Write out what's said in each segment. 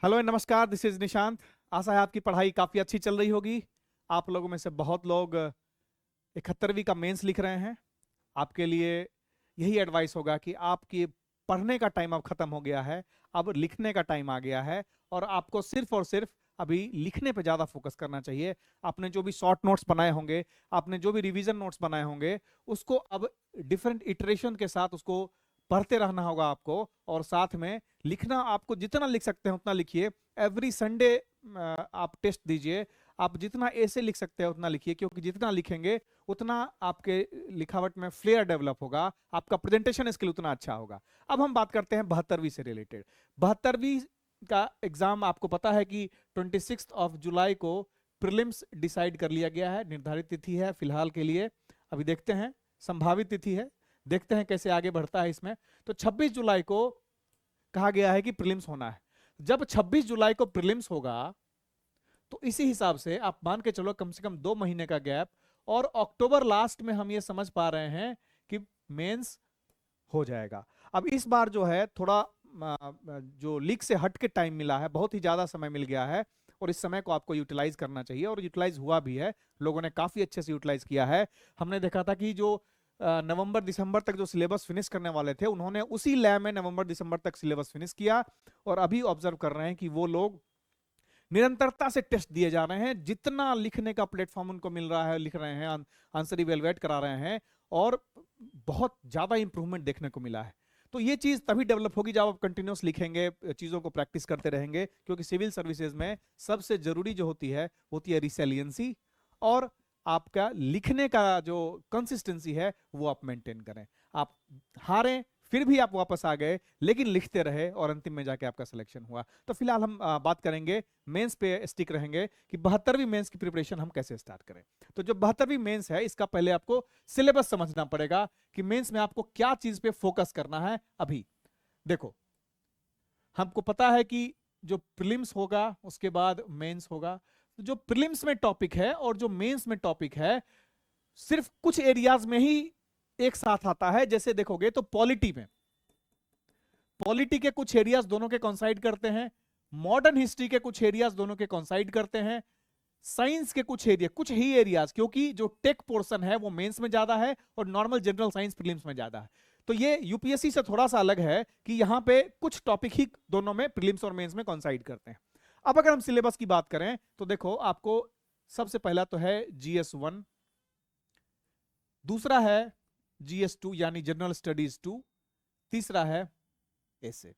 Hello नमस्कार, this is Nishant. आशा है आपकी पढ़ाई काफ़ी अच्छी चल रही होगी। आप लोगों में से बहुत लोग 71वीं का मेंस लिख रहे हैं। आपके लिए यही एडवाइस होगा कि आपकी पढ़ने का टाइम अब खत्म हो गया है, अब लिखने का टाइम आ गया है और आपको सिर्फ और सिर्फ अभी लिखने पे ज़्यादा फोकस करना चाहिए। आपने जो भी शॉर्ट नोट्स बनाए होंगे, आपने जो भी रिवीजन नोट्स बनाए होंगे, उसको अब डिफरेंट इटरेशन के साथ उसको पढ़ते रहना होगा आपको। और साथ में लिखना, आपको जितना लिख सकते हैं उतना लिखिए। एवरी संडे आप टेस्ट दीजिए। आप जितना ऐसे लिख सकते हैं उतना लिखिए, क्योंकि जितना लिखेंगे उतना आपके लिखावट में फ्लेयर डेवलप होगा, आपका प्रेजेंटेशन स्किल उतना अच्छा होगा। अब हम बात करते हैं 72वीं से रिलेटेड। 72वीं का एग्जाम आपको पता है कि 26 जुलाई को प्रीलिम्स डिसाइड कर लिया गया है, निर्धारित तिथि है फिलहाल के लिए। अभी देखते हैं, संभावित तिथि है, देखते हैं कैसे आगे बढ़ता है इसमें। तो 26 जुलाई को कहा गया है कि प्रीलिम्स होना है। जब 26 जुलाई को प्रीलिम्स होगा तो इसी हिसाब से आप मान के चलो कम से कम 2 महीने का गैप, और अक्टूबर लास्ट में हम ये समझ पा रहे हैं कि मेंस हो जाएगा। अब इस बार जो है थोड़ा जो लीक से हट के टाइम मिला है, बहुत ही ज्यादा समय मिल गया है और इस समय को आपको यूटिलाइज करना चाहिए, और यूटिलाइज हुआ भी है। लोगों ने काफी अच्छे से यूटिलाइज किया है। हमने देखा था कि जो नवंबर दिसंबर तक जो सिलेबस फिनिश करने वाले थे, उन्होंने उसी लैब में नवंबर दिसंबर तक सिलेबस फिनिश किया। और अभी ऑब्जर्व कर रहे हैं कि वो लोग निरंतरता से टेस्ट दिए जा रहे हैं, जितना लिखने का प्लेटफॉर्म उनको मिल रहा है लिख रहे हैं, आंसर इवेलुएट करा रहे हैं, और बहुत ज्यादा इंप्रूवमेंट देखने को मिला है। तो ये चीज तभी डेवलप होगी जब आप कंटिन्यूस लिखेंगे, चीजों को प्रैक्टिस करते रहेंगे, क्योंकि सिविल सर्विसेज में सबसे जरूरी जो होती है रिसेलियंसी, और आपका लिखने का जो कंसिस्टेंसी है वो आप मेंटेन करें। आप हारें फिर भी आप वापस आ गए, लेकिन लिखते रहे और अंतिम में जाके आपका सिलेक्शन हुआ। तो फिलहाल हम बात करेंगे मेंस पे, स्टिक रहेंगे कि 72वीं मेंस की प्रिपरेशन हम कैसे स्टार्ट करें। तो जो 72वीं मेंस है, इसका पहले आपको सिलेबस समझना पड़ेगा कि मेंस में आपको क्या चीज पे फोकस करना है। अभी देखो, हमको पता है कि जो प्रीलिम्स होगा उसके बाद मेंस होगा। तो जो प्रीलिम्स में टॉपिक है और जो मेंस में टॉपिक है, सिर्फ कुछ एरियाज में ही एक साथ आता है। जैसे देखोगे तो पॉलिटी के कुछ एरियाज दोनों के कॉन्साइड करते हैं, मॉडर्न हिस्ट्री के कुछ एरियाज दोनों के कॉन्साइड करते हैं, साइंस के कुछ ही एरियाज, क्योंकि जो टेक पोर्शन है वो मेंस में ज्यादा है और नॉर्मल जनरल साइंस प्रीलिम्स में ज्यादा है। तो ये यूपीएससी से थोड़ा सा अलग है कि यहां पे कुछ टॉपिक ही दोनों में प्रीलिम्स और मेंस में कॉन्साइड करते हैं। अब अगर हम सिलेबस की बात करें तो देखो, आपको सबसे पहला तो है GS1, दूसरा है GS2 यानी जनरल स्टडीज 2, तीसरा है ऐसे।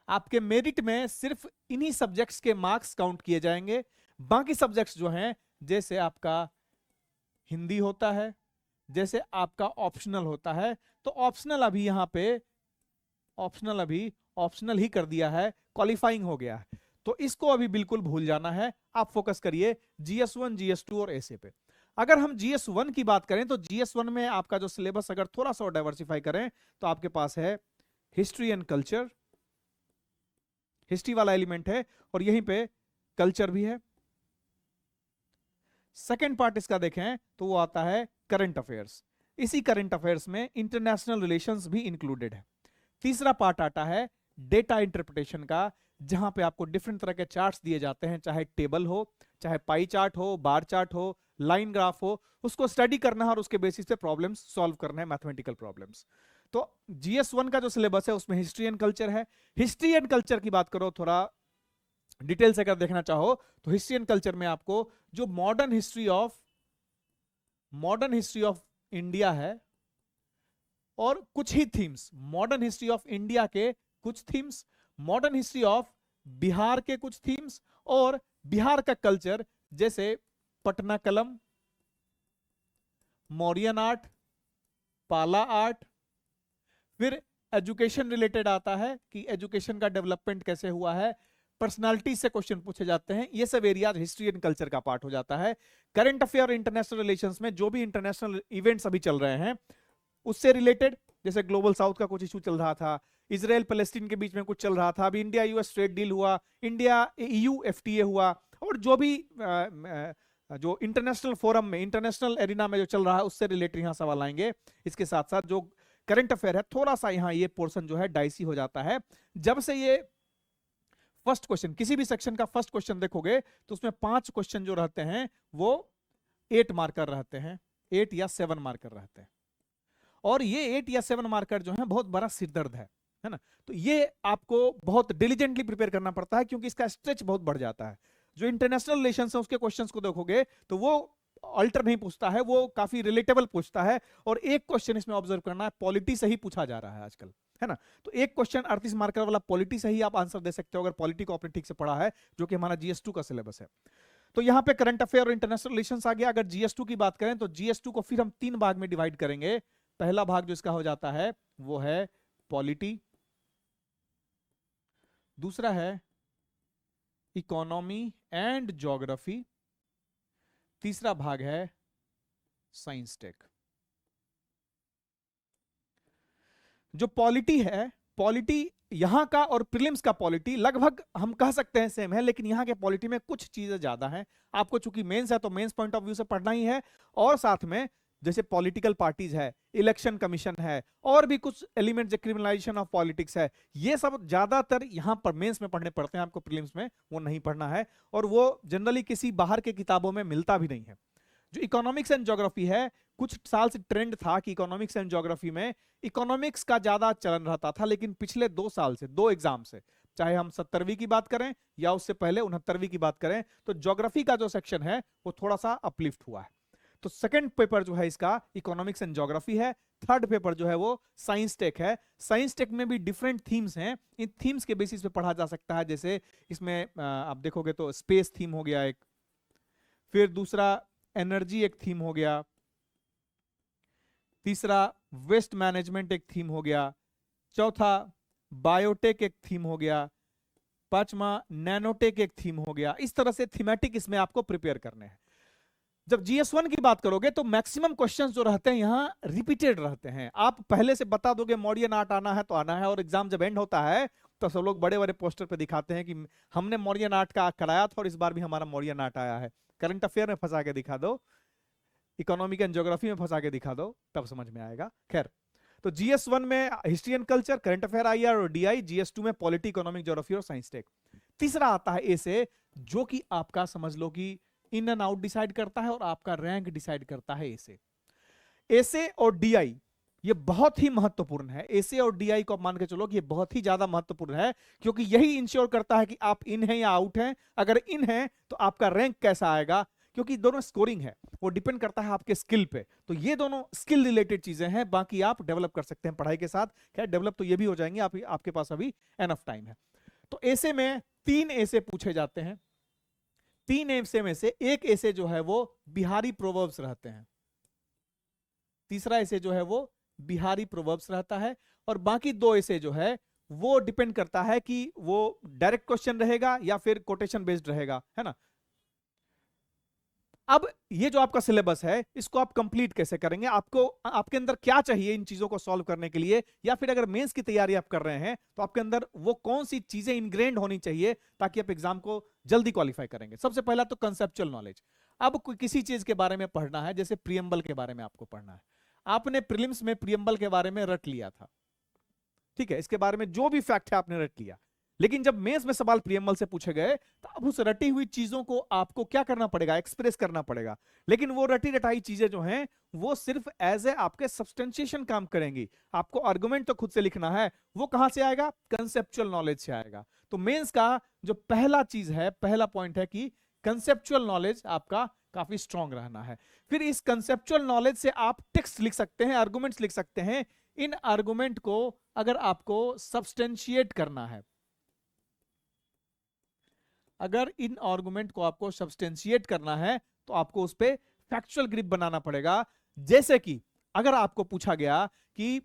आपके मेरिट में सिर्फ इन्हीं सब्जेक्ट्स के मार्क्स काउंट किए जाएंगे। बाकी सब्जेक्ट्स जो हैं, जैसे आपका हिंदी होता है, जैसे आपका ऑप्शनल होता है, तो ऑप्शनल ही कर दिया है, क्वालिफाइंग हो गया है। तो इसको अभी बिल्कुल भूल जाना है। आप फोकस करिए GS1, GS2 और ऐसे पे। अगर हम GS1 की बात करें तो GS1 में आपका जो सिलेबस अगर थोड़ा सा डाइवर्सिफाई करें तो आपके पास है हिस्ट्री एंड कल्चर, हिस्ट्री वाला एलिमेंट है और यहीं पे कल्चर भी है। सेकेंड पार्ट इसका देखें तो वो आता है करंट अफेयर्स। इसी करंट अफेयर्स में इंटरनेशनल रिलेशंस भी इंक्लूडेड है। तीसरा पार्ट आता है डेटा इंटरप्रिटेशन का, जहां पे आपको डिफरेंट तरह के चार्ट्स दिए जाते हैं, चाहे टेबल हो, चाहे पाई चार्ट हो, बार चार्ट हो, लाइन ग्राफ हो, उसको स्टडी करना है और उसके बेसिस पे प्रॉब्लम्स सॉल्व करना है, मैथमेटिकल प्रॉब्लम्स। तो GS1 का जो सिलेबस है उसमें हिस्ट्री एंड कल्चर है। हिस्ट्री एंड कल्चर की बात करो थोड़ा डिटेल से अगर देखना चाहो तो हिस्ट्री एंड कल्चर में आपको जो मॉडर्न हिस्ट्री ऑफ इंडिया है और कुछ ही themes, modern history of India के कुछ themes, modern history of Bihar के कुछ थीम्स, और बिहार का कल्चर जैसे पटना कलम, मौर्यन आर्ट, पाला आर्ट। फिर एजुकेशन रिलेटेड आता है कि एजुकेशन का डेवलपमेंट कैसे हुआ है, पर्सनालिटी से क्वेश्चन पूछे जाते हैं। ये सब एरियाज हिस्ट्री एंड कल्चर का पार्ट हो जाता है। करंट अफेयर और इंटरनेशनल रिलेशंस में जो भी इंटरनेशनल इवेंट्स अभी चल रहे हैं उससे रिलेटेड, जैसे ग्लोबल साउथ का कुछ इशू चल रहा था, इजराइल पैलेस्टीन के बीच में कुछ चल रहा था, अभी इंडिया यूएस ट्रेड डील हुआ, इंडिया EU FTA हुआ, और जो भी जो इंटरनेशनल फोरम में, इंटरनेशनल एरिना में जो चल रहा है उससे रिलेटेड यहाँ सवाल आएंगे। इसके साथ साथ जो करंट अफेयर है, थोड़ा सा यहाँ ये पोर्शन जो है डाइसी हो जाता है। जब से ये फर्स्ट क्वेश्चन, किसी भी सेक्शन का फर्स्ट क्वेश्चन देखोगे तो उसमें 5 क्वेश्चन जो रहते हैं वो 8 मार्कर रहते हैं, 8 या 7 मार्कर रहते हैं। और ये 8 या 7 मार्कर जो है बहुत बड़ा सिरदर्द है ना। तो ये आपको बहुत डिलीजेंटली प्रिपेयर करना पड़ता है, क्योंकि इसका स्ट्रेच बहुत बढ़ जाता है। जो इंटरनेशनल रिलेशंस है उसके क्वेश्चंस को देखोगे तो वो अल्टर नहीं पूछता है, वो काफी रिलेटेबल पूछता है। और एक क्वेश्चन इसमें ऑब्जर्व करना है, पॉलिटी से ही पूछा जा रहा है आजकल, है ना। तो एक क्वेश्चन 38 मार्कर वाला पॉलिटी से ही आप आंसर दे सकते हो, अगर पॉलिटी को आपने ठीक से पढ़ा है, जो कि हमारा GS2 का सिलेबस है। तो यहाँ पे करंट अफेयर और इंटरनेशनल रिलेशंस आ गया। अगर GS2 की बात करें तो GS2 को फिर हम 3 भाग में डिवाइड करेंगे। पहला भाग जो इसका हो जाता है वो है पॉलिटी, दूसरा है इकोनॉमी एंड ज्योग्राफी, तीसरा भाग है साइंस टेक। जो पॉलिटी है, पॉलिटी यहां का और प्रीलिम्स का पॉलिटी लगभग हम कह सकते हैं सेम है, लेकिन यहां के पॉलिटी में कुछ चीजें ज्यादा हैं। आपको चूंकि मेंस है तो मेंस पॉइंट ऑफ व्यू से पढ़ना ही है, और साथ में जैसे पॉलिटिकल पार्टीज है, इलेक्शन कमीशन है, और भी कुछ एलिमेंट जो क्रिमिनलाइजेशन ऑफ पॉलिटिक्स है, ये सब ज्यादातर यहां पर मेंस में पढ़ने पड़ते हैं, आपको प्रीलिम्स में वो नहीं पढ़ना है, और वो जनरली किसी बाहर के किताबों में मिलता भी नहीं है। जो इकोनॉमिक्स एंड ज्योग्राफी है, कुछ साल से ट्रेंड था कि इकोनॉमिक्स एंड ज्योग्राफी में इकोनॉमिक्स का ज्यादा चलन रहता था, लेकिन पिछले 2 साल से 2 एग्जाम से, चाहे हम 70वीं की बात करें या उससे पहले 69वीं की बात करें, तो ज्योग्राफी का जो सेक्शन है वो थोड़ा सा अपलिफ्ट हुआ है। तो सेकंड पेपर जो है इसका इकोनॉमिक्स एंड ज्योग्राफी है, थर्ड पेपर जो है वो साइंस टेक है। साइंस टेक में भी डिफरेंट थीम्स हैं, इन थीम्स के बेसिस पे पढ़ा जा सकता है। जैसे इसमें आप देखोगे तो स्पेस थीम हो गया एक, फिर दूसरा एनर्जी एक थीम हो गया, तीसरा वेस्ट मैनेजमेंट एक थीम हो गया, चौथा बायोटेक एक थीम हो गया, पांचवा नैनोटेक एक थीम हो गया। इस तरह से थीमेटिक इसमें आपको प्रिपेयर करने हैं। जब GS1 की बात करोगे तो मैक्सिमम क्वेश्चंस जो रहते हैं यहाँ रिपीटेड रहते हैं। आप पहले से बता दोगे मॉडर्न आर्ट आना है तो आना है, और एग्जाम जब एंड होता है तो सब लोग बड़े बड़े पोस्टर पे दिखाते हैं कि हमने मॉडर्न आर्ट का कराया था और इस बार भी हमारा मॉडर्न आर्ट आया है। करंट अफेयर में फंसा के दिखा दो, इकोनॉमिक एंड ज्योग्राफी में फंसा के दिखा दो, तब समझ में आएगा। खैर, तो GS1 में history and culture, current affair IR और DI, GS2 में पॉलिटी, इकोनॉमिक, ज्योग्राफी और साइंस टेक। तीसरा आता है ए से, जो कि आपका समझ लो कि इन एंड आउट डिसाइड करता है और आपका रैंक डिसाइड करता है। एसे और DI ये बहुत ही महत्वपूर्ण है। एसे और DI को मान के चलो कि ये बहुत ही ज्यादा महत्वपूर्ण है, क्योंकि यही इंश्योर करता है कि आप इन हैं या आउट हैं। अगर इन हैं तो आपका रैंक कैसा आएगा, क्योंकि दोनों स्कोरिंग है, वो डिपेंड करता है आपके स्किल पे। तो ये दोनों स्किल रिलेटेड चीजें हैं, बाकी आप डेवलप कर सकते हैं पढ़ाई के साथ। क्या डेवलप तो ये भी हो जाएंगे, आपके पास अभी एनफ टाइम है। तो एसे में 3 एसे पूछे जाते हैं। 3 एसे में से एक एसे जो है वो बिहारी प्रोवर्ब्स रहते हैं, तीसरा एसे जो है वो बिहारी प्रोवर्ब्स रहता है, और बाकी 2 एसे जो है वो डिपेंड करता है कि वो डायरेक्ट क्वेश्चन रहेगा या फिर कोटेशन बेस्ड रहेगा, है ना। अब ये जो आपका सिलेबस है इसको आप कंप्लीट कैसे करेंगे, आपको आपके अंदर क्या चाहिए इन चीजों को सॉल्व करने के लिए, या फिर अगर मेंस की तैयारी आप कर रहे हैं तो आपके अंदर वो कौन सी चीजें इनग्रेन्ड होनी चाहिए ताकि आप एग्जाम को जल्दी क्वालिफाई करेंगे। सबसे पहला तो कंसेप्चुअल नॉलेज। अब किसी चीज के बारे में पढ़ना है, जैसे प्रियम्बल के बारे में आपको पढ़ना है, आपने प्रीलिम्स में प्रियम्बल के बारे में रट लिया था, ठीक है, इसके बारे में जो भी फैक्ट है आपने रट लिया, लेकिन जब मेंस में सवाल प्रियम्बल से पूछे गए तो अब उस रटी हुई चीजों को आपको क्या करना पड़ेगा, एक्सप्रेस करना पड़ेगा। लेकिन वो रटी रटाई चीजें जो हैं वो सिर्फ एज ए आपके सब्सटेंशिएशन काम करेंगी। आपको आर्गुमेंट तो खुद से लिखना है, वो कहां से आएगा, कंसेप्चुअल नॉलेज से आएगा। तो मेंस का जो पहला चीज है, पहला पॉइंट है कि कंसेप्चुअल नॉलेज आपका काफी स्ट्रांग रहना है। फिर इस कंसेप्चुअल नॉलेज से आप टेक्स्ट लिख सकते हैं, आर्गुमेंट्स लिख सकते हैं। इन आर्गुमेंट को अगर आपको सब्सटेंशिएट करना है, अगर इन आर्गुमेंट को आपको सब्सटेंशिएट करना है तो आपको उस पे फैक्चुअल ग्रिप बनाना पड़ेगा। जैसे कि अगर आपको पूछा गया कि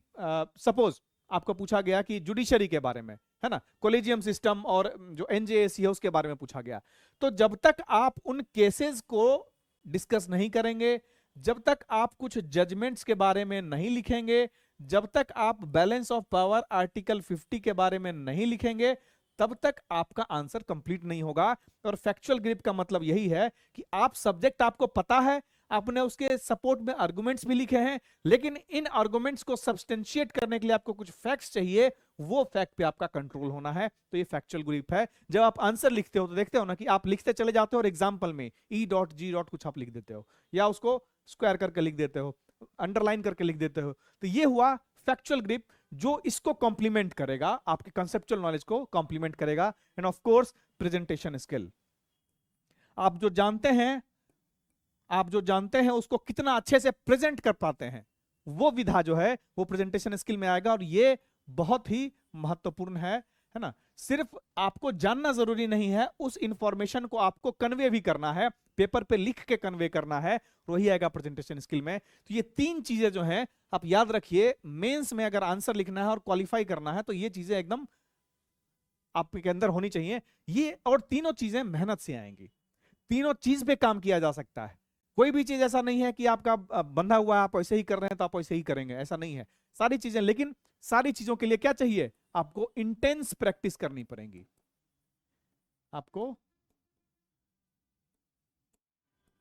सपोज आपको पूछा गया कि जुडिशरी के बारे में, है ना, कोलेजियम सिस्टम और जो NJAC है उसके बारे में पूछा गया, तो जब तक आप उन केसेस को डिस्कस नहीं करेंगे, जब तक आप कुछ जजमेंट्स के बारे में नहीं लिखेंगे, जब तक आप बैलेंस ऑफ पावर आर्टिकल 50 के बारे में नहीं लिखेंगे, तब तक आपका आंसर कंप्लीट नहीं होगा। और फैक्चुअल ग्रिप का मतलब यही है कि आप सब्जेक्ट आपको पता है, आपने उसके सपोर्ट में आर्गुमेंट्स भी लिखे हैं, लेकिन इन आर्गुमेंट्स को सब्सटेंशिएट करने के लिए आपको कुछ फैक्ट्स चाहिए, वो फैक्ट पे आपका कंट्रोल होना है। तो ये फैक्चुअल ग्रिप है। जब आप आंसर लिखते हो तो देखते हो ना कि आप लिखते चले जाते हो और एग्जाम्पल में E.G. कुछ आप लिख देते हो, या उसको स्क्वायर करके लिख देते हो, अंडरलाइन करके लिख देते हो। तो ये हुआ फैक्चुअल ग्रिप, जो इसको कॉम्प्लीमेंट करेगा, आपके कंसेप्चुअल नॉलेज को कॉम्प्लीमेंट करेगा। End of course presentation skill, आप जो जानते हैं उसको कितना अच्छे से प्रेजेंट कर पाते हैं, वो विधा जो है वो प्रेजेंटेशन स्किल में आएगा। और ये बहुत ही महत्वपूर्ण है ना। सिर्फ आपको जानना जरूरी नहीं है, उस इंफॉर्मेशन को आपको कन्वे भी करना है, पेपर पे लिख के कन्वे करना है, वही आएगा प्रेजेंटेशन स्किल में। तो ये तीन चीजें जो हैं आप याद रखिए, मेंस में अगर आंसर लिखना है और क्वालिफाई करना है तो ये चीजें एकदम आपके अंदर होनी चाहिए। ये और तीनों चीजें मेहनत से आएंगी, तीनों चीज पे काम किया जा सकता है। कोई भी चीज ऐसा नहीं है कि आपका बंधा हुआ है, आप ऐसे ही कर रहे हैं तो आप ऐसे ही करेंगे, ऐसा नहीं है। सारी चीजें, लेकिन सारी चीजों के लिए क्या चाहिए, आपको इंटेंस प्रैक्टिस करनी पड़ेगी, आपको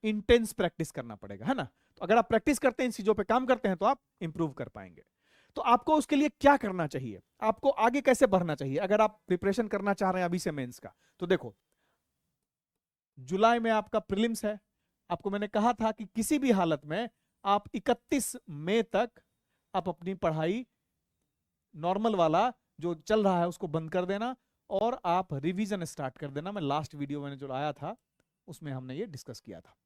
इंटेंस प्रैक्टिस करना पड़ेगा, है ना। तो अगर आप प्रैक्टिस करते हैं, इन चीजों पे काम करते हैं, तो आप इंप्रूव कर पाएंगे। तो आपको उसके लिए क्या करना चाहिए, आपको आगे कैसे बढ़ना चाहिए अगर आप प्रिपरेशन करना चाह रहे हैं अभी से मेंस का। तो देखो, जुलाई में आपका प्रीलिम्स है। आपको मैंने कहा था कि किसी भी हालत में आप 31 मई तक आप अपनी पढ़ाई नॉर्मल वाला जो चल रहा है उसको बंद कर देना और आप रिवीजन स्टार्ट कर देना। मैं लास्ट वीडियो मैंने जो आया था उसमें हमने ये डिस्कस किया था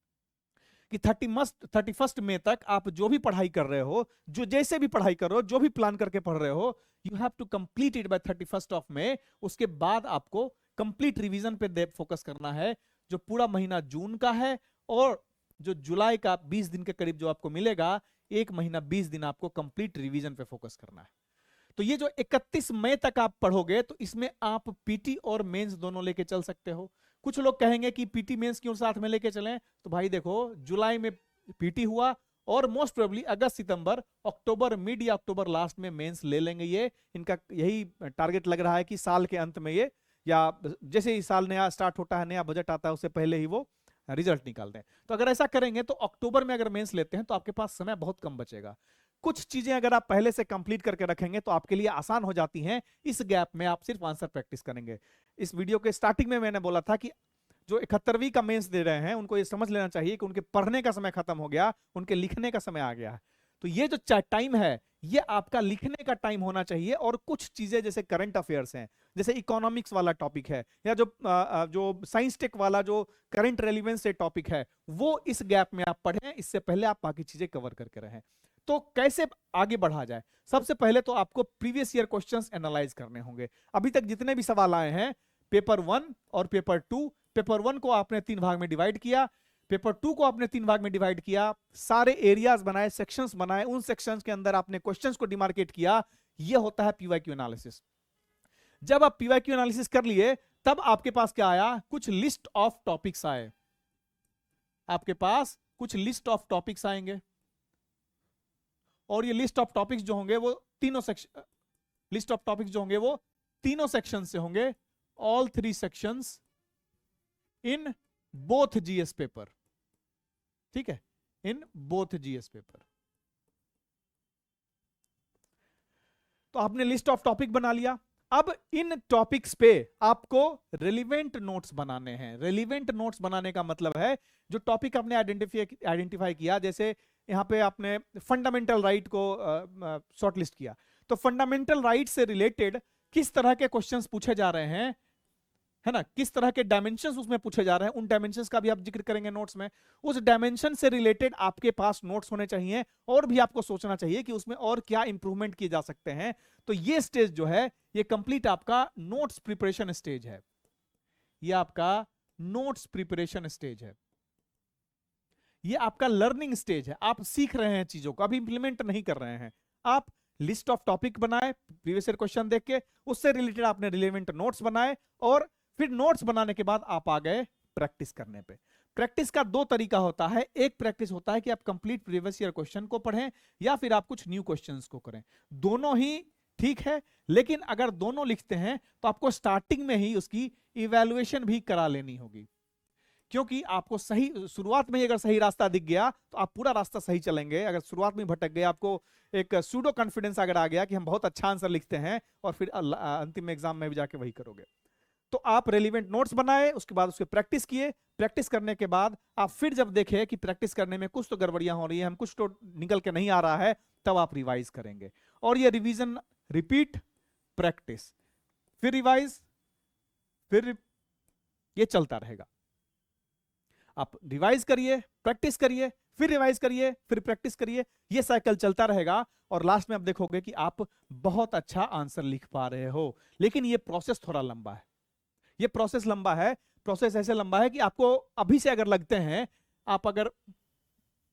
कि 31 मई तक आप जो भी पढ़ाई कर रहे हो, जो जैसे भी पढ़ाई कर रहे हो, जो भी प्लान करके पढ़ रहे हो, you have to complete it by 31 May. उसके बाद आपको कंप्लीट रिवीजन पे फोकस करना है, जो पूरा महीना जून का है और जो जुलाई का 20 दिन के करीब जो आपको मिलेगा, 1 महीना 20 दिन आपको कंप्लीट रिवीजन पे फोकस करना है। तो ये जो 31 मई तक आप पढ़ोगे, तो इसमें आप पीटी और मेंस दोनों लेके चल सकते हो। कुछ लोग कहेंगे कि पीटी मेंस क्यों साथ में लेके चलें, तो भाई देखो, जुलाई में पीटी हुआ और मोस्ट प्रोबेबली अगस्त सितंबर अक्टूबर मिड या अक्टूबर लास्ट में मेंस ले लेंगे। ये इनका यही टारगेट लग रहा है कि साल के अंत में ये, या जैसे ही साल नया स्टार्ट होता है, नया बजट आता है, उससे पहले ही वो रिजल्ट निकालते हैं। तो अगर ऐसा करेंगे तो अक्टूबर में अगर मेंस लेते हैं तो आपके पास समय बहुत कम बचेगा। कुछ चीजें अगर आप पहले से कंप्लीट करके रखेंगे तो आपके लिए आसान हो जाती हैं। इस गैप में आप सिर्फ आंसर प्रैक्टिस करेंगे। इस वीडियो के स्टार्टिंग में मैंने बोला था कि जो 71वीं का मेंस दे रहे हैं उनको ये समझ लेना चाहिए कि उनके पढ़ने का समय खत्म हो गया, उनके लिखने का समय आ गया। तो ये जो टाइम है, ये आपका लिखने का टाइम होना चाहिए। और कुछ चीजें जैसे करंट अफेयर्स हैं, जैसे इकोनॉमिक्स वाला टॉपिक है, या जो साइंस टेक वाला जो करंट रेलिवेंस से टॉपिक है, वो इस गैप में आप पढ़ें, इससे पहले आप बाकी चीजें कवर करके रहें। तो कैसे आगे बढ़ा जाए, सबसे पहले तो आपको प्रीवियस ईयर क्वेश्चंस एनालाइज करने होंगे। अभी तक जितने भी सवाल आए हैं, पेपर 1 और पेपर 2, पेपर 1 को आपने 3 भाग में डिवाइड किया, पेपर 2 को आपने 3 भाग में डिवाइड किया, सारे एरियाज बनाए, सेक्शंस बनाए, उन सेक्शंस के अंदर आपने क्वेश्चंस को डिमार्केट किया। यह होता है पीवाईक्यू एनालिसिस। जब आप पीवाईक्यू एनालिसिस कर लिए, तब आपके पास क्या आया, कुछ लिस्ट ऑफ टॉपिक्स आए। आपके पास कुछ लिस्ट ऑफ टॉपिक्स आएंगे और ये लिस्ट ऑफ टॉपिक्स जो होंगे वो तीनों सेक्शन, लिस्ट ऑफ टॉपिक्स जो होंगे वो तीनों सेक्शन से होंगे, all 3 sections in both GS paper. ठीक है, इन बोथ जीएस पेपर। तो आपने लिस्ट ऑफ टॉपिक बना लिया। अब इन टॉपिक्स पे आपको रेलिवेंट नोट्स बनाने हैं। रेलिवेंट नोट्स बनाने का मतलब है जो टॉपिक आपने आइडेंटिफाई किया, जैसे यहां पे आपने फंडामेंटल राइट को शॉर्टलिस्ट किया, तो फंडामेंटल राइट से रिलेटेड किस तरह के क्वेश्चंस पूछे जा रहे हैं, है ना, किस तरह के डायमेंशंस उसमें पूछे जा रहे हैं, उन डायमेंशंस का भी आप जिक्र करेंगे नोट्स में। उस डायमेंशन से रिलेटेड आपके पास नोट्स होने चाहिए और भी आपको सोचना चाहिए कि उसमें और क्या इंप्रूवमेंट किए जा सकते हैं। तो ये स्टेज जो है, ये कंप्लीट आपका नोट्स प्रिपरेशन स्टेज है। ये आपका नोट्स प्रिपरेशन स्टेज है, ये आपका लर्निंग स्टेज है। आप सीख रहे हैं चीजों को, अभी इंप्लीमेंट नहीं कर रहे हैं। आप लिस्ट ऑफ टॉपिक बनाए प्रीवियस ईयर क्वेश्चन देख के, उससे रिलेटेड आपने रिलेवेंट नोट्स बनाए, और फिर नोट्स बनाने के बाद आप आ गए प्रैक्टिस करने पे। प्रैक्टिस का 2 तरीका होता है। एक प्रैक्टिस होता है कि आप कंप्लीट प्रीवियस ईयर क्वेश्चन को पढ़ें, या फिर आप कुछ न्यू क्वेश्चंस को करें। दोनों ही ठीक है, लेकिन अगर दोनों लिखते हैं तो आपको स्टार्टिंग में ही उसकी इवैल्यूएशन भी करा लेनी होगी। क्योंकि आपको सही शुरुआत में ही अगर सही रास्ता दिख गया तो आप पूरा रास्ता सही चलेंगे। अगर शुरुआत में भटक गए, आपको एक सूडो कॉन्फिडेंस अगर आ गया कि हम बहुत अच्छा आंसर लिखते हैं और फिर अंतिम एग्जाम में भी जाके वही करोगे, तो आप रेलिवेंट नोट्स बनाए, उसके बाद उसके प्रैक्टिस किए। प्रैक्टिस करने के बाद आप फिर जब देखें कि प्रैक्टिस करने में कुछ तो गड़बड़ियां हो रही है, हम कुछ तो निकल के नहीं आ रहा है, तब आप रिवाइज करेंगे। और ये रिवीजन, रिपीट, प्रैक्टिस, फिर रिवाइज, फिर ये चलता रहेगा। आप रिवाइज करिए, प्रैक्टिस करिए, फिर रिवाइज करिए, फिर प्रैक्टिस करिए, ये साइकिल चलता रहेगा और लास्ट में आप देखोगे कि आप बहुत अच्छा आंसर लिख पा रहे हो। लेकिन ये प्रोसेस थोड़ा लंबा है, ये प्रोसेस लंबा है। प्रोसेस ऐसे लंबा है कि आपको अभी से अगर लगते हैं, आप अगर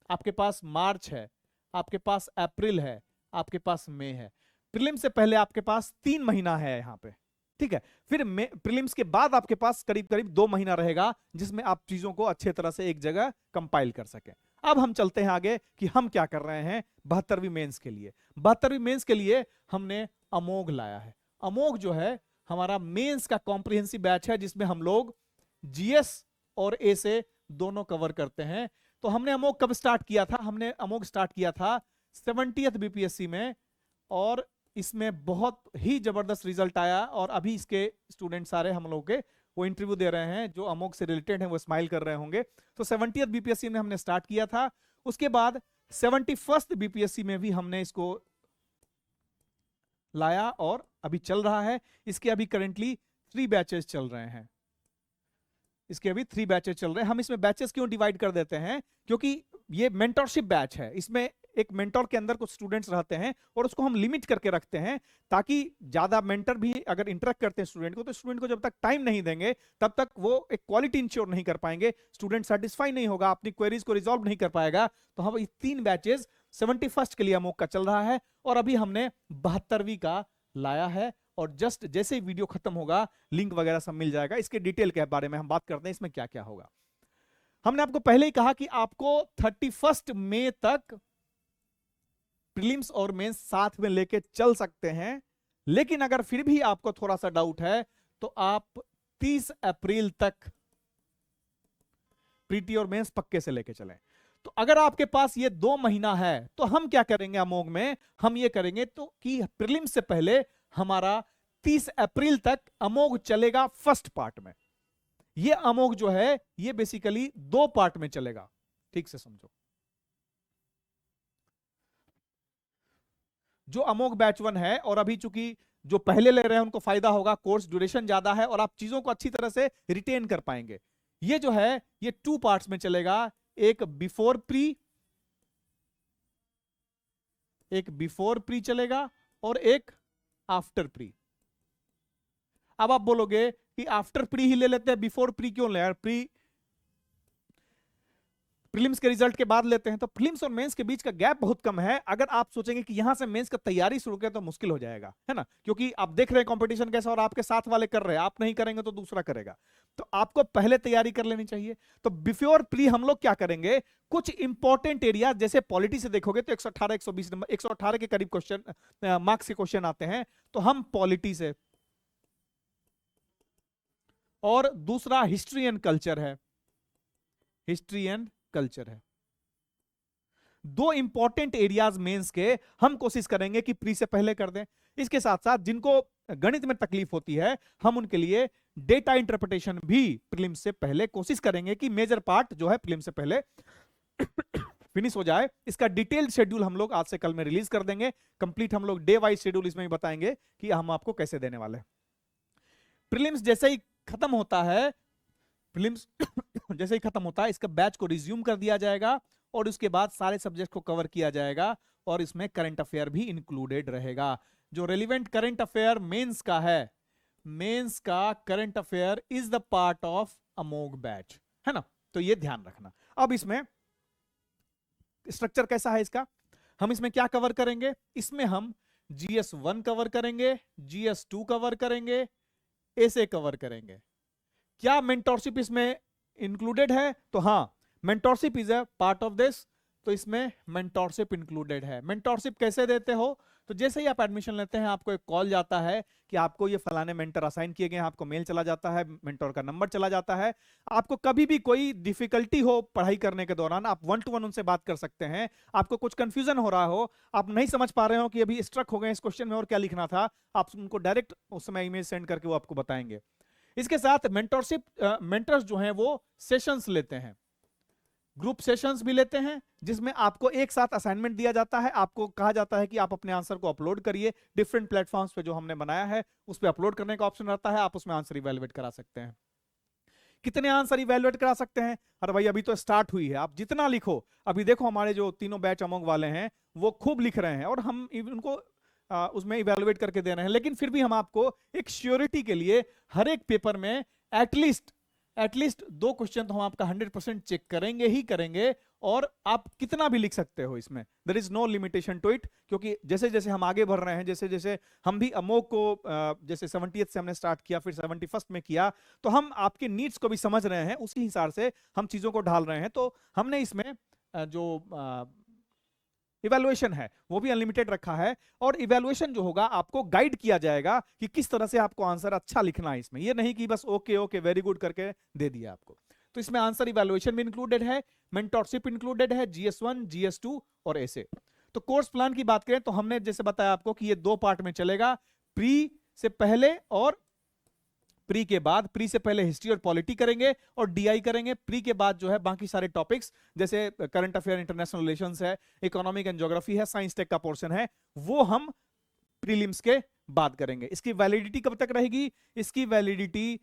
आपके पास मार्च है, आपके पास अप्रैल है, आपके पास मई है, प्रीलिम से पहले आपके पास 3 महीना है यहां पे, ठीक है। फिर प्रीलिम्स के बाद आपके पास करीब करीब 2 महीना रहेगा जिसमें आप चीजों को अच्छे तरह से एक जगह कंपाइल कर सकें। अब हम चलते हैं आगे कि हम क्या कर रहे हैं 72वीं मेंस के लिए। 72वीं मेंस के लिए हमने अमोघ लाया है। अमोघ जो है हमारा मेंस का कॉम्प्रिहेंसिव बैच है, जिसमें हम लोग जीएस और एसे दोनों कवर करते हैं। तो हमने अमोघ कब स्टार्ट किया था? हमने अमोघ स्टार्ट किया था 70th बीपीएससी में, और इसमें बहुत ही जबरदस्त रिजल्ट आया। और अभी इसके स्टूडेंट सारे हम लोग के वो इंटरव्यू दे रहे हैं, जो अमोघ से रिलेटेड हैं, वो स्माइल कर रहे होंगे। तो 70th बीपीएससी में हमने स्टार्ट किया था। उसके बाद 71st बीपीएससी में भी हमने इसको लाया और अभी चल रहा है। इसके अभी करेंटली 3 बैचेस चल रहे हैं। इसके अभी 3 बैचेस चल रहे हैं। हम इसमें बैचेस क्यों डिवाइड कर देते हैं? क्योंकि ये मेंटरशिप बैच है। इसमें एक मेंटर के अंदर कुछ स्टूडेंट्स रहते हैं और उसको हम लिमिट करके रखते हैं, ताकि ज्यादा मेंटर भी अगर इंटरेक्ट करते हैं स्टूडेंट को, तो स्टूडेंट को जब तक टाइम नहीं देंगे तब तक वो एक क्वालिटी इंश्योर नहीं कर पाएंगे, स्टूडेंट सेटिस्फाई नहीं होगा, अपनी क्वेरीज को रिजॉल्व नहीं कर पाएगा। तो हम 3 बैचेस 71st के लिए अमोघ का चल रहा है, और अभी हमने 72वीं का लाया है। और जस्ट जैसे ही वीडियो खत्म होगा लिंक वगैरह सब मिल जाएगा। इसके डिटेल के बारे में हम बात करते हैं, इसमें क्या क्या होगा। हमने आपको पहले ही कहा कि आपको 31 मई तक प्रीलिम्स और मेंस साथ में लेके चल सकते हैं, लेकिन अगर फिर भी आपको थोड़ा सा डाउट है तो आप 30 अप्रैल तक प्रीटी और मेंस पक्के से लेके चलें। तो अगर आपके पास ये 2 महीना है तो हम क्या करेंगे अमोघ में? हम ये करेंगे तो कि प्रीलिम्स से पहले हमारा 30 अप्रैल तक अमोघ चलेगा फर्स्ट पार्ट में। ये अमोघ जो है ये बेसिकली 2 पार्ट में चलेगा, ठीक से समझो। जो अमोघ बैच 1 है, और अभी चूंकि जो पहले ले रहे हैं उनको फायदा होगा, कोर्स ड्यूरेशन ज्यादा है और आप चीजों को अच्छी तरह से रिटेन कर पाएंगे। ये जो है ये 2 पार्ट्स में चलेगा, एक बिफोर प्री चलेगा और एक आफ्टर प्री। अब आप बोलोगे कि आफ्टर प्री ही ले लेते हैं, बिफोर प्री क्यों ले? प्रीलिम्स के रिजल्ट के बाद लेते हैं। तो प्रीलिम्स और मेंस के बीच का गैप बहुत कम है। अगर आप सोचेंगे कि यहां से मेंस का तैयारी शुरू करें तो मुश्किल हो जाएगा, है ना, क्योंकि आप देख रहे हैं कंपटीशन कैसा और आपके साथ वाले कर रहे हैं, आप नहीं करेंगे तो दूसरा करेगा। तो आपको पहले तैयारी कर लेनी चाहिए। तो बिफोर प्री हम लोग क्या करेंगे, कुछ इंपॉर्टेंट एरिया जैसे पॉलिटी से देखोगे तो 118 120 नंबर 118 के करीब क्वेश्चन मार्क्स के क्वेश्चन आते हैं, तो हम पॉलिटी से, और दूसरा हिस्ट्री एंड कल्चर है, हिस्ट्री एंड कल्चर है। 2 इंपॉर्टेंट एरियाज मेंस के हम कोशिश करेंगे कि प्री से पहले कर दें। इसके साथ साथ जिनको गणित में तकलीफ होती है हम उनके लिए डेटा इंटरप्रिटेशन भी प्रीलिम्स से पहले कोशिश करेंगे कि मेजर पार्ट जो है प्रीलिम्स से पहले फिनिश हो जाए। इसका डिटेल्ड शेड्यूल हम लोग आज से कल में रिलीज कर देंगे। कंप्लीट हम लोग डे वाइज शेड्यूल इसमें भी बताएंगे कि हम आपको कैसे देने वाले हैं। प्रीलिम्स जैसे ही खत्म होता है, प्रीलिम्स जैसे ही खत्म होता है इसका बैच को रिज्यूम कर दिया जाएगा और उसके बाद सारे सब्जेक्ट को कवर किया जाएगा और इसमें करंट अफेयर भी इंक्लूडेड रहेगा। जो रेलिवेंट करंट अफेयर मेंस का है, मेंस का current affair is the part of Amogh batch, है ना, तो ये ध्यान रखना। अब इसमें स्ट्रक्चर कैसा है इसका, हम इसमें क्या कवर करेंगे? इसमें हम GS1 कवर करेंगे, GS2 कवर करेंगे, ऐसे कवर करेंगे। क्या मेंटोरशिप इसमें इंक्लूडेड है? तो हाँ, mentorship is a part of this. तो तो इसमें मेंटोरशिप इंक्लूडेड है। मेंटोरशिप कैसे देते हो? तो जैसे ही आप एडमिशन लेते हैं आपको एक कॉल जाता है कि आपको ये फलाने मेंटर असाइन किए गए हैं, आपको मेल चला जाता है, मेंटोर का नंबर चला जाता है। आपको कभी भी कोई डिफिकल्टी हो पढ़ाई करने के दौरान, आप 1 to 1 उनसे बात कर सकते हैं। आपको कुछ कंफ्यूजन हो रहा हो, आप नहीं समझ पा रहे हो कि अभी स्ट्रक हो गए इस क्वेश्चन में और क्या लिखना था, आप उनको डायरेक्ट उस समय ईमेल सेंड करके वो आपको बताएंगे। इसके साथ मेंटोरशिप मेंटर्स जो हैं वो सेशंस लेते हैं, ग्रुप सेशंस भी लेते हैं, जिसमें आपको एक साथ असाइनमेंट दिया जाता है। आपको कहा जाता है कि आप अपने आंसर को अपलोड करिए डिफरेंट प्लेटफॉर्म्स पे जो हमने बनाया है, उस पे अपलोड करने का ऑप्शन रहता है। आप उसमें आंसर इवैल्यूएट करा सकते हैं। कितने आंसर इवैल्यूएट करा सकते हैं? अरे भाई अभी तो स्टार्ट हुई है, आप जितना लिखो। अभी देखो हमारे जो तीनों बैच अमोग वाले हैं वो खूब लिख रहे हैं और हम उनको उसमें इवैल्यूएट करके दे रहे हैं, लेकिन फिर भी हम आपको एक श्योरिटी के लिए हर एक पेपर में एटलीस्ट 2 क्वेश्चन तो हम आपका 100% चेक करेंगे ही करेंगे। और आप कितना भी लिख सकते हो, इसमें there is no limitation to it, क्योंकि जैसे जैसे हम आगे बढ़ रहे हैं, जैसे जैसे हम भी अमोग को जैसे 70th से हमने स्टार्ट किया, फिर 71st में किया, तो हम आपके नीड्स को भी समझ रहे हैं, उसी हिसाब से हम चीजों को ढाल रहे हैं। तो हमने इसमें जो इवैल्यूएशन है वो भी अनलिमिटेड रखा है, और इवैल्यूएशन जो होगा आपको गाइड किया जाएगा कि किस तरह से आपको आंसर अच्छा लिखना है। इसमें ये नहीं कि बस ओके ओके वेरी गुड करके दे दिया आपको। तो इसमें आंसर इवैल्यूएशन भी इंक्लूडेड है, मेंटोरशिप इंक्लूडेड है, GS1 GS2 और ऐसे। तो कोर्स प्लान की बात करें तो हमने जैसे बताया आपको कि ये 2 पार्ट में चलेगा, प्री से पहले और प्री के बाद। प्री से पहले हिस्ट्री और पॉलिटी करेंगे और DI करेंगे। प्री के बाद जो है बाकी सारे टॉपिक्स जैसे करंट अफेयर, इंटरनेशनल रिलेशंस है, इकोनॉमिक एंड ज्योग्राफी है, साइंस टेक का पोर्शन है, वो हम प्रीलिम्स के बाद करेंगे। इसकी वैलिडिटी कब तक रहेगी? इसकी वैलिडिटी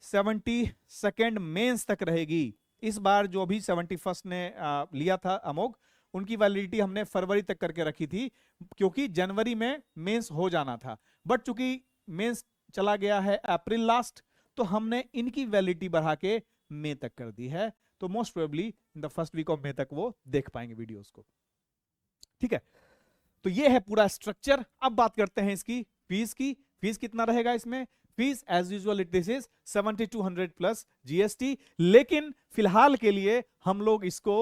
72nd मेंस तक रहेगी। इस बार जो भी 71st ने लिया था अमोग, उनकी वैलिडिटी हमने फरवरी तक करके रखी थी, क्योंकि जनवरी में मेंस हो जाना था। बट चूंकि मेंस चला गया है अप्रैल लास्ट, तो हमने इनकी वैलिडिटी बढ़ा के मई तक कर दी है। तो most probably in the first week of May तक वो देख पाएंगे वीडियोस को। ठीक है, तो ये है पूरा स्ट्रक्चर। अब बात करते हैं इसकी फीस की। फीस कितना रहेगा इसमें? Fees as usual this is 7200 plus GST, लेकिन फिलहाल के लिए हम लोग इसको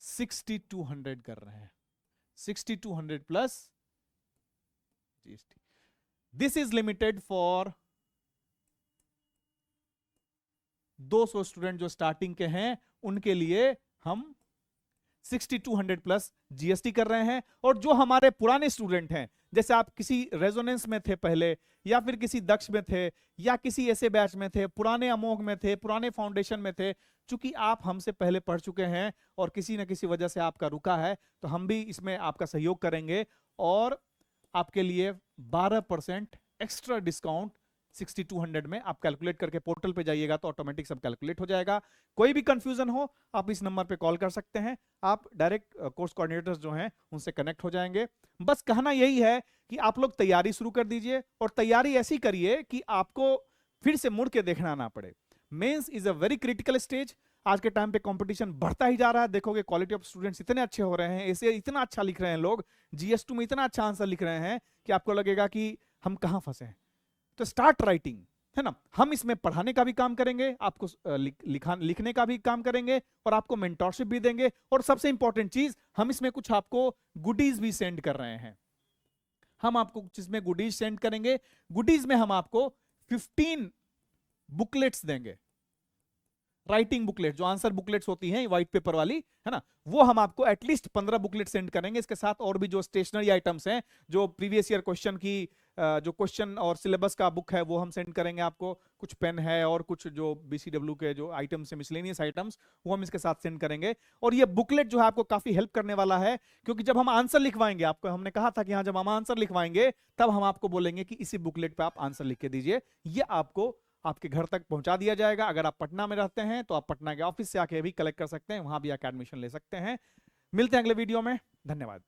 6200 कर रहे हैं, 6200 plus GST। This is limited for 200 student जो स्टार्टिंग के हैं, उनके लिए हम 6200 प्लस GST कर रहे हैं। और जो हमारे पुराने स्टूडेंट हैं, जैसे आप किसी रेजोनेंस में थे पहले, या फिर किसी दक्ष में थे, या किसी ऐसे बैच में थे, पुराने अमोघ में थे, पुराने फाउंडेशन में थे, चूंकि आप हमसे पहले पढ़ चुके हैं और किसी न किसी वजह से आपका रुका है, तो हम भी इसमें आपका सहयोग करेंगे और आपके लिए 12% एक्स्ट्रा डिस्काउंट 6200 में आप कैलकुलेट करके पोर्टल पे जाइएगा तो ऑटोमेटिक सब कैलकुलेट हो जाएगा। कोई भी कंफ्यूजन हो आप इस नंबर पे कॉल कर सकते हैं, आप डायरेक्ट कोर्स कोऑर्डिनेटर्स जो हैं उनसे कनेक्ट हो जाएंगे। बस कहना यही है कि आप लोग तैयारी शुरू कर दीजिए, और तैयारी ऐसी करिए कि आपको फिर से मुड़ के देखना ना पड़े। Mains is a very critical stage. आज के टाइम पे कंपटीशन बढ़ता ही जा रहा है। देखोगे क्वालिटी ऑफ स्टूडेंट्स इतने अच्छे हो रहे हैं, ऐसे इतना अच्छा लिख रहे हैं लोग, GS2 में इतना अच्छा आंसर लिख रहे हैं कि आपको लगेगा कि हम कहां फंसे हैं। तो स्टार्ट राइटिंग, है ना। हम इसमें पढ़ाने का भी काम करेंगे, आपको लिखने का भी काम करेंगे, और आपको मेंटोरशिप भी देंगे। और सबसे इंपॉर्टेंट चीज, हम इसमें कुछ आपको गुडीज भी सेंड कर रहे हैं। हम आपको कुछ इसमें गुडीज सेंड करेंगे। गुडीज में हम आपको 15 बुकलेट्स देंगे, राइटिंग बुकलेट, जो आंसर बुकलेट्स होती हैं व्हाइट पेपर वाली, है ना, वो हम आपको एटलीस्ट 15 बुकलेट सेंड करेंगे। इसके साथ और भी जो स्टेशनरी आइटम्स हैं, जो प्रीवियस ईयर क्वेश्चन की जो क्वेश्चन और सिलेबस का बुक है वो हम सेंड करेंगे आपको। कुछ पेन है और कुछ जो BCW के जो आइटम्स है, मिसलेनियस आइटम्स, वो हम इसके साथ सेंड करेंगे। और ये बुकलेट जो है आपको काफी हेल्प करने वाला है, क्योंकि जब हम आंसर लिखवाएंगे, आपको हमने कहा था कि हाँ, जब हम आंसर लिखवाएंगे तब हम आपको बोलेंगे कि इसी बुकलेट पे आप आंसर लिख के दीजिए। ये आपको आपके घर तक पहुंचा दिया जाएगा। अगर आप पटना में रहते हैं तो आप पटना के ऑफिस से आके भी कलेक्ट कर सकते हैं, वहां भी आके एडमिशन ले सकते हैं। मिलते हैं अगले वीडियो में। धन्यवाद।